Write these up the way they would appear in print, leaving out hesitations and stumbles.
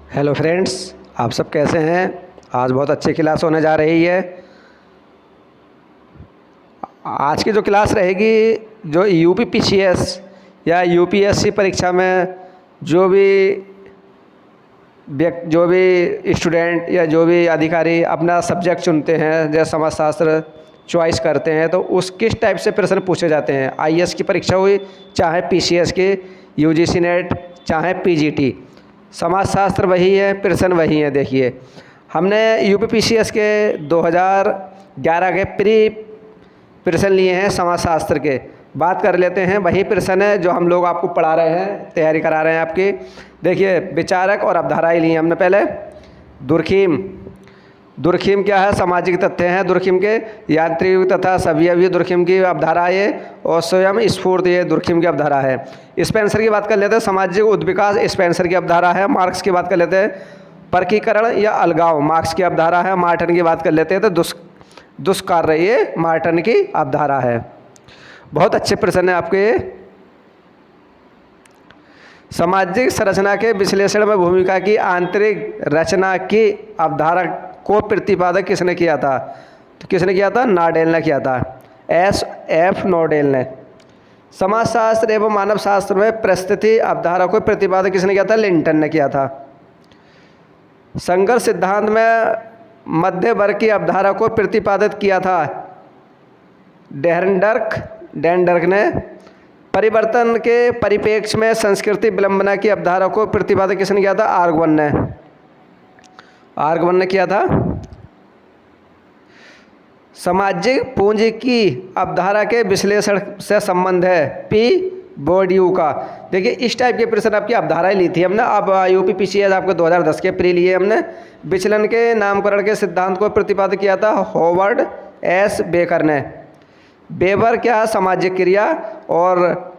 Hello friends, आप सब कैसे हैं। आज बहुत अच्छी क्लास होने जा रही है। आज की जो क्लास रहेगी, जो यूपीपीसीएस या यूपीएससी परीक्षा में जो भी स्टूडेंट या जो भी अधिकारी अपना सब्जेक्ट चुनते हैं, जैसे समाजशास्त्र चॉइस करते हैं, तो उस किस टाइप से प्रश्न पूछे जाते हैं। आईएएस की परीक्षा हुई, चाहे पीसीएस की, यूजीसी नेट, चाहे पीजीटी, समाजशास्त्र वही है, प्रश्न वही है। देखिए, हमने यूपीपीसीएस के 2011 के प्री प्रश्न लिए हैं समाजशास्त्र के। बात कर लेते हैं, वही प्रश्न है जो हम लोग आपको पढ़ा रहे हैं, तैयारी करा रहे हैं आपकी। देखिए, विचारक और अवधाराएँ ली हैं हमने पहले। दुर्खिम क्या है? सामाजिक तथ्य हैं दुर्खिम के। यांत्रिक तथा सवयवी दुर्खिम की अवधारा है ये, और स्वयं स्फूर्त ये दुर्खिम की अवधारा है। स्पेंसर की बात कर लेते हैं, सामाजिक उद्विकास स्पेंसर की अवधारा है। मार्क्स की बात कर लेते हैं, वर्गीकरण या अलगाव मार्क्स की अवधारा है। मार्टन की बात कर लेते हैं तो दुष्कार्य ये मार्टन की अवधारा है। बहुत अच्छे प्रश्न है आपके ये। सामाजिक संरचना के विश्लेषण में भूमिका की आंतरिक रचना की अवधारा को प्रतिपादक किसने किया था? तो किसने किया था? नॉडेल ने किया था, SF नॉडेल ने। समाजशास्त्र एवं मानव शास्त्र में परिस्थिति अवधारा को प्रतिपादक किसने किया था? लिंटन ने किया था। संघर्ष सिद्धांत में मध्य वर्ग की अवधारा को प्रतिपादित किया था डेनडर्क ने। परिवर्तन के परिप्रेक्ष्य में संस्कृति विलंबना की अवधारा को प्रतिपादित किसने किया था? आर्गवन ने किया था। सामाजिक पूंजी की अवधारा के विश्लेषण से संबंध है पी बोर्डियू का। देखिए, इस टाइप के प्रश्न आपकी अवधाराएं ली थी हमने। अब यूपीपीसीएस आपको 2010 के प्री लिए हमने। विचलन के नामकरण के सिद्धांत को प्रतिपादित किया था हॉवर्ड एस बेकर ने। बेबर क्या? सामाजिक क्रिया। और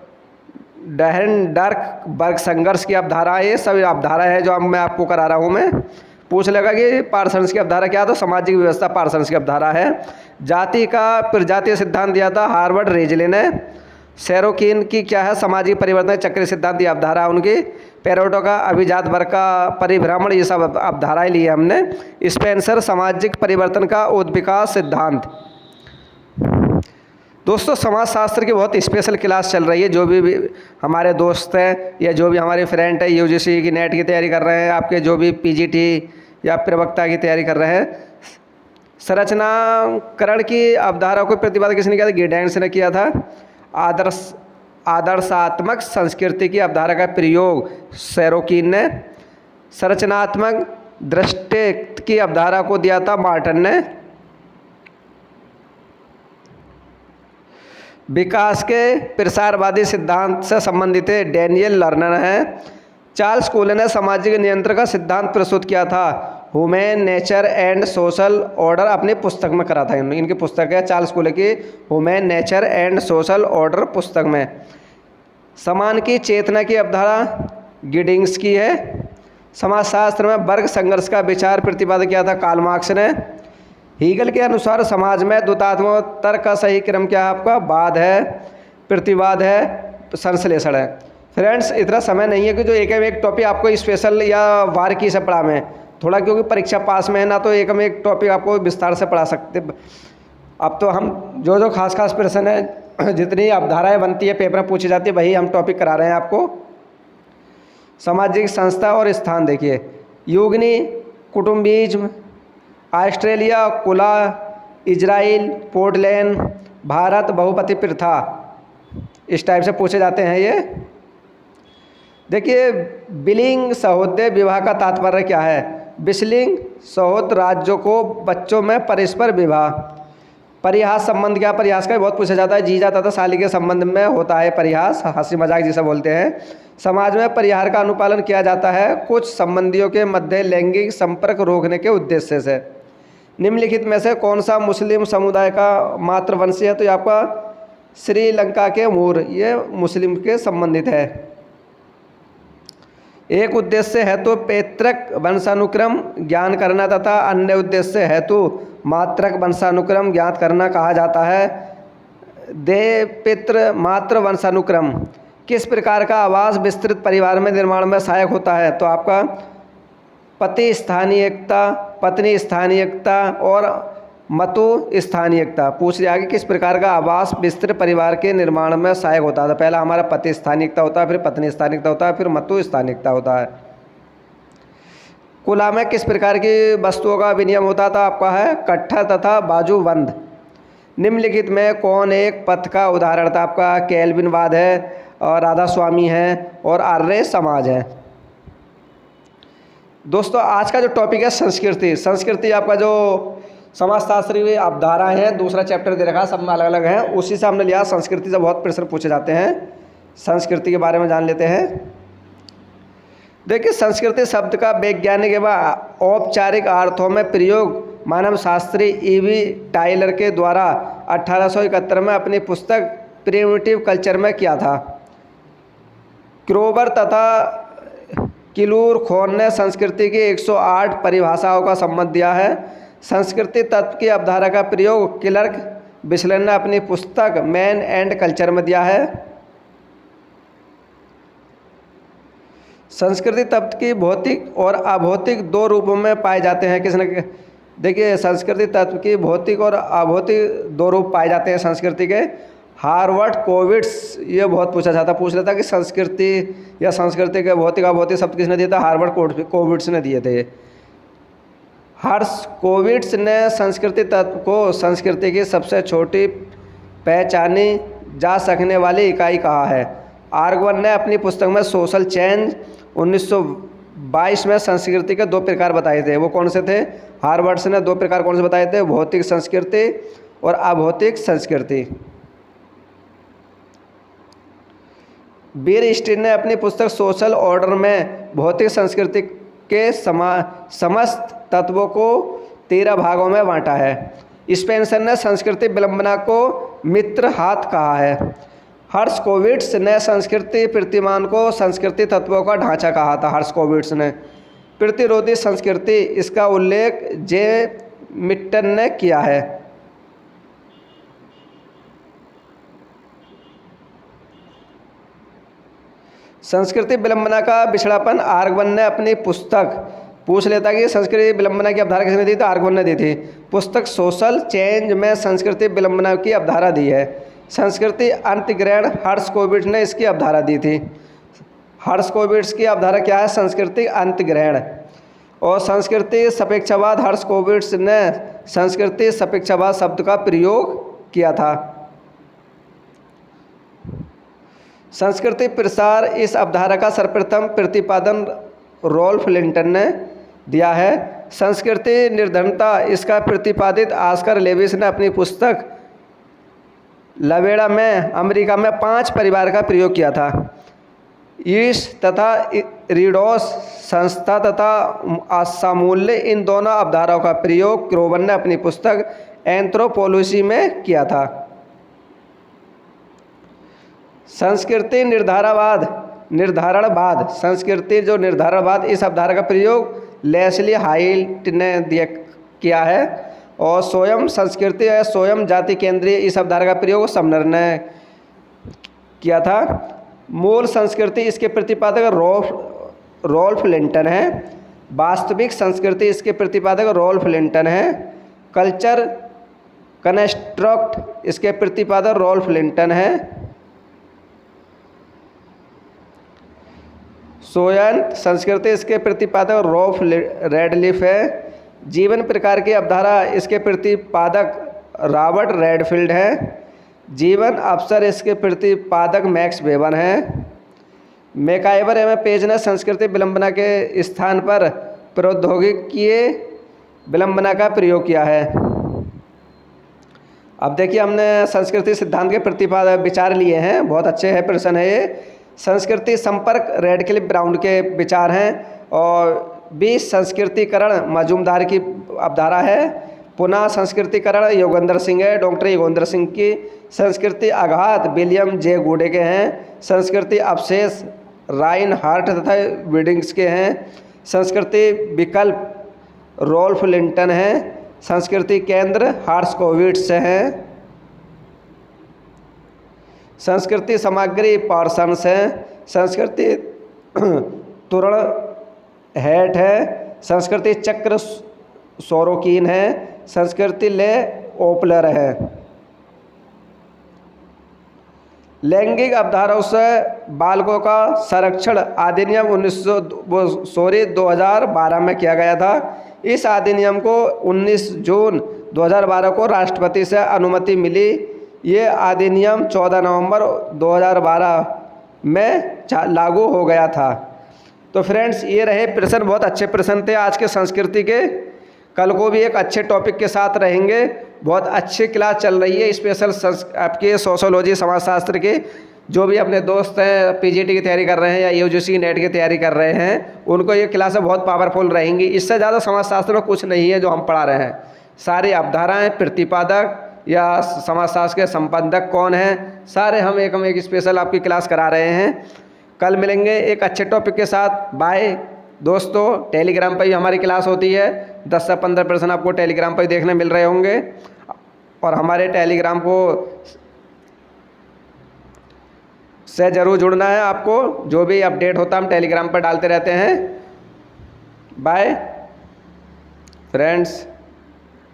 डेहरनडर्क वर्ग संघर्ष की अवधारा। ये सब अवधाराएं हैं जो अब मैं आपको करा रहा हूँ। मैं पूछ लेगा कि पार्सन्स की अवधारा क्या? तो सामाजिक व्यवस्था पार्सन्स की अवधारा है। जाति का प्रजातीय सिद्धांत दिया था हार्वर्ड रेजले ने। सेरोकिन की क्या है? सामाजिक परिवर्तन चक्र सिद्धांत, ये अवधारा है उनकी। पेरेटो का अभिजात वर्ग का परिभ्रमण, ये सब अवधाराएं ली है हमने। स्पेंसर सामाजिक परिवर्तन का उद्विकास सिद्धांत। दोस्तों, समाजशास्त्र की बहुत स्पेशल क्लास चल रही है। जो भी हमारे दोस्त हैं या जो भी हमारे फ्रेंड है यूजीसी की नेट की तैयारी कर रहे हैं, आपके जो भी पीजीटी या प्रवक्ता की तैयारी कर रहे हैं, संरचनाकरण की अवधारा को प्रतिपादक किसने किया था? गिडेंस ने किया था। आदर्शात्मक संस्कृति की अवधारा का प्रयोग सेरोकिन ने। संरचनात्मक दृष्टि की अवधारा को दिया था मार्टन ने। विकास के प्रसारवादी सिद्धांत से संबंधित डैनियल लर्नर है। चार्ल्स कूले ने सामाजिक नियंत्रण का सिद्धांत प्रस्तुत किया था human nature and social order, अपनी पुस्तक में करा था। इनकी पुस्तक है चार्ल्स कूले की human nature and social order पुस्तक में। समान की चेतना की अवधारा गिडिंग्स की है। समाजशास्त्र में वर्ग संघर्ष का विचार प्रतिपादित किया था कार्ल मार्क्स ने। हीगल के अनुसार समाज में द्वैतात्मक तर्क का सही क्रम क्या है? आपका वाद है, प्रतिवाद है, संश्लेषण है। फ्रेंड्स, इतना समय नहीं है कि जो एक टॉपिक आपको स्पेशल या वार की से पढ़ा में थोड़ा, क्योंकि परीक्षा पास में है ना, तो एक टॉपिक आपको विस्तार से पढ़ा सकते। अब तो हम जो खास प्रश्न है, जितनी अवधाराएं बनती है, पेपर में पूछी जाती है, वही हम टॉपिक करा रहे हैं आपको। सामाजिक संस्था और स्थान देखिए, युगनी कुटुम्बिज्म, ऑस्ट्रेलिया कुला, इजराइल, पोर्टलैंड, भारत बहुपति प्रथा, इस टाइप से पूछे जाते हैं ये। देखिए, बिलिंग सहोदय विवाह का तात्पर्य क्या है? बिसलिंग सहोद राज्यों को बच्चों में परस्पर विवाह। परिहास संबंध क्या? परिहास का बहुत पूछा जाता है। जीजा तथा साली के संबंध में होता है परिहास, हंसी मजाक जिसे बोलते हैं। समाज में परिहार का अनुपालन किया जाता है कुछ संबंधियों के मध्य लैंगिक संपर्क रोकने के उद्देश्य से। निम्नलिखित में से कौन सा मुस्लिम समुदाय का मातृवंशी है? तो ये आपका श्रीलंका के मूर, ये मुस्लिम के संबंधित है। एक उद्देश्य है तो पैतृक वंशानुक्रम ज्ञान करना तथा अन्य उद्देश्य है तो मात्रक वंशानुक्रम ज्ञात करना कहा जाता है। देह पितृ मातृ वंशानुक्रम किस प्रकार का आवास विस्तृत परिवार में निर्माण में सहायक होता है? तो आपका पति स्थानीयकता, पत्नी स्थानीयकता और मतु स्थानीयकता। पूछ लिया कि किस प्रकार का आवास विस्तृत परिवार के निर्माण में सहायक होता है। पहला हमारा पति स्थानीयकता होता है, फिर पत्नी स्थानीयकता होता है, फिर मतु स्थानीयकता होता है। कुला में किस प्रकार की वस्तुओं का विनियम होता था? आपका है कट्ठा तथा बाजूबंद। निम्नलिखित में कौन एक पथ का उदाहरण था? आपका केल्विनवाद है और राधा स्वामी है और आर्य समाज है। दोस्तों आज का जो टॉपिक है संस्कृति। संस्कृति आपका जो समाजशास्त्री अवधारणाएं हैं, दूसरा चैप्टर दे रखा है, सब में अलग अलग हैं, उसी से हमने लिया। संस्कृति से बहुत प्रश्न पूछे जाते हैं, संस्कृति के बारे में जान लेते हैं। देखिए संस्कृति शब्द का वैज्ञानिक एवं औपचारिक अर्थों में प्रयोग मानव शास्त्री ईवी टाइलर के द्वारा 1871 में अपनी पुस्तक प्रिमिटिव कल्चर में किया था। क्रोबर तथा किलूर खोन ने संस्कृति की 108 परिभाषाओं का सम्मत दिया है। संस्कृति तत्व की अवधारणा का प्रयोग क्लर्क बिस्लेन ने अपनी पुस्तक मैन एंड कल्चर में दिया है। संस्कृति तत्व की भौतिक और अभौतिक दो रूपों में पाए जाते हैं। किसने? देखिए संस्कृति तत्व की भौतिक और अभौतिक दो रूप पाए जाते हैं संस्कृति के। हार्वर्ड कोविट्स, ये बहुत पूछा जाता, पूछ लेता कि संस्कृति या संस्कृति के भौतिक अभौतिक शब्द किसने दिया था? हार्वर्ड कोविट्स ने दिए थे। हर्ष कोविट्स ने संस्कृति तत्व को संस्कृति की सबसे छोटी पहचानी जा सकने वाली इकाई कहा है। आर्गवन ने अपनी पुस्तक में सोशल चेंज 1922 में संस्कृति के दो प्रकार बताए थे। वो कौन से थे? हार्वर्ड्स ने दो प्रकार कौन से बताए थे? भौतिक संस्कृति और अभौतिक संस्कृति। बीर स्टीन ने अपनी पुस्तक सोशल ऑर्डर में भौतिक संस्कृति के समस्त तत्वों को 13 भागों में बांटा है। स्पेंसर ने संस्कृति विलंबना को मित्र हाथ कहा है। हर्ष कोविट्स ने संस्कृति प्रतिमान को संस्कृति तत्वों का ढांचा कहा था। हर्ष कोविट्स ने प्रतिरोधी संस्कृति, इसका उल्लेख जे मिट्टन ने किया है। संस्कृति विलंबना का बिछड़ापन आर्गवन ने अपनी पुस्तक, पूछ लेता कि संस्कृति विलंबना की अवधारणा किसने दी? तो आर्गवन ने दी थी। पुस्तक सोशल चेंज में संस्कृति विलंबना की अवधारणा दी है। संस्कृति अंतग्रहण हर्ष कोविट्स ने इसकी अवधारणा दी थी। हर्ष कोविट्स की अवधारणा क्या है? संस्कृति अंतग्रहण। और संस्कृति सापेक्षवाद, हर्ष कोविट्स ने संस्कृति सापेक्षवाद शब्द का प्रयोग किया था। संस्कृति प्रसार, इस अवधारणा का सर्वप्रथम प्रतिपादन रॉल्फ लिंटन ने दिया है। संस्कृति निर्धनता, इसका प्रतिपादित ऑस्कर लेविस ने अपनी पुस्तक लवेड़ा में अमेरिका में 5 परिवार का प्रयोग किया था। ईस्ट तथा रीडोस संस्था तथा समूल्य, इन दोनों अवधारणाओं का प्रयोग क्रोबर ने अपनी पुस्तक एंथ्रोपोलॉजी में किया था। संस्कृति निर्धारणवाद, संस्कृति जो निर्धारणवाद, इस अवधारणा का प्रयोग लेस्ली हाइट ने किया है। और स्वयं संस्कृति या स्वयं जाति केंद्रीय, इस अवधारणा का प्रयोग समनर ने किया था। मूल संस्कृति, इसके प्रतिपादक रॉल्फ लिंटन है। वास्तविक संस्कृति, इसके प्रतिपादक रॉल्फ लिंटन है। कल्चर कंस्ट्रक्ट, इसके प्रतिपादक रॉल्फ लिंटन है। स्वयं संस्कृति, इसके प्रतिपादक रॉल्फ रेडक्लिफ है। जीवन प्रकार की अवधारणा, इसके प्रतिपादक रॉबर्ट रेडफील्ड है। जीवन अवसर, इसके प्रतिपादक मैक्स वेबर हैं। मैकाइवर एवं पेज ने संस्कृति विलंबना के स्थान पर प्रौद्योगिकी विलंबना का प्रयोग किया है। अब देखिए हमने संस्कृति सिद्धांत के प्रतिपादक विचार लिए हैं, बहुत अच्छे है प्रश्न है ये। संस्कृति संपर्क रेडक्लिफ ब्राउन के विचार हैं। और 20 संस्कृतिकरण मजूमदार की अवधारणा है। पुनः संस्कृतिकरण योगेंद्र सिंह है, डॉक्टर योगेंद्र सिंह की। संस्कृति आघात विलियम जे गुडे के हैं। संस्कृति अवशेष राइन हार्ट तथा विडिंग्स के हैं। संस्कृति विकल्प रॉल्फ लिंटन है। संस्कृति केंद्र हर्ष कोविट्स हैं। संस्कृति सामग्री पार्सन्स है। संस्कृति तुरण हेट है। संस्कृति चक्र सोरोकीन है। संस्कृति ले ओपलर है। लैंगिक अवधारणाओं से बालकों का संरक्षण अधिनियम 2012 में किया गया था। इस अधिनियम को 19 जून 2012 को राष्ट्रपति से अनुमति मिली। ये अधिनियम 14 नवंबर 2012 में लागू हो गया था। तो फ्रेंड्स, ये रहे प्रश्न, बहुत अच्छे प्रश्न थे आज के संस्कृति के। कल को भी एक अच्छे टॉपिक के साथ रहेंगे। बहुत अच्छी क्लास चल रही है स्पेशल आपके सोशोलॉजी समाजशास्त्र के। जो भी अपने दोस्त हैं पीजीटी की तैयारी कर रहे हैं या यूजीसी नेट की तैयारी कर रहे हैं, उनको ये क्लासें बहुत पावरफुल रहेंगी। इससे ज़्यादा समाजशास्त्र में कुछ नहीं है जो हम पढ़ा रहे हैं। सारी अवधारणाएँ, प्रतिपादक या समाजशास्त्र के संपादक कौन हैं, सारे हम एक स्पेशल आपकी क्लास करा रहे हैं। कल मिलेंगे एक अच्छे टॉपिक के साथ। बाय दोस्तों। टेलीग्राम पर भी हमारी क्लास होती है। 10 से 15% आपको टेलीग्राम पर ही देखने मिल रहे होंगे। और हमारे टेलीग्राम को से ज़रूर जुड़ना है आपको। जो भी अपडेट होता है हम टेलीग्राम पर डालते रहते हैं। Bye friends.